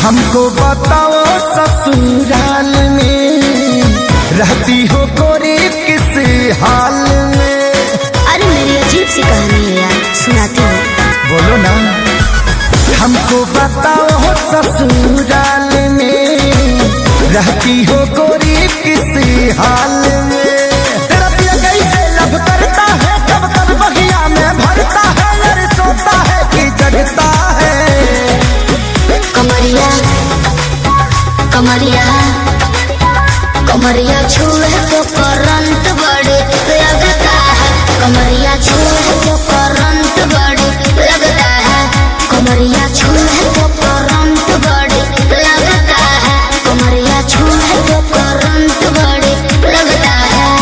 हमको बताओ ससुराल में रहती हो गोरी किस हाल में। अरे मेरी अजीब सी कहानी है यार, सुनाती हूँ। बोलो ना। हमको बताओ ससुराल में रहती हो गोरी किस हाल में। तेरा पिया कैसे लब करता है, कब कब बगिया में भरता है, अरे सोता है कि जगता है। कमरिया कमरिया कमरिया छुए तो करंट बड़े लगता है। कमरिया छुए तो करंट बड़े लगता है। कमरिया छुए तो करंट बड़े लगता है। कमरिया छुए तो करंट बड़े लगता है।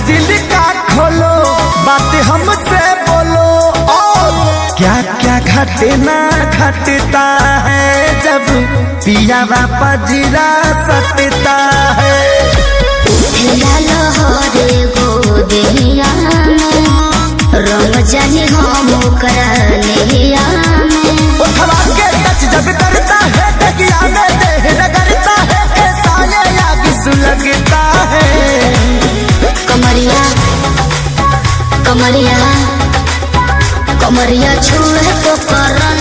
दिल का खोलो बात हमसे बोलो, और क्या क्या घटे ना घटता है जब पिया पजीरा सटता है। लहरे गोदिया में रंग जाने हम करनिया में। उठवा के टच जब करता है तकिया में देह रगड़ता है, साले आग सुलगता है। कमरिया कमरिया कमरिया छुए तो करंट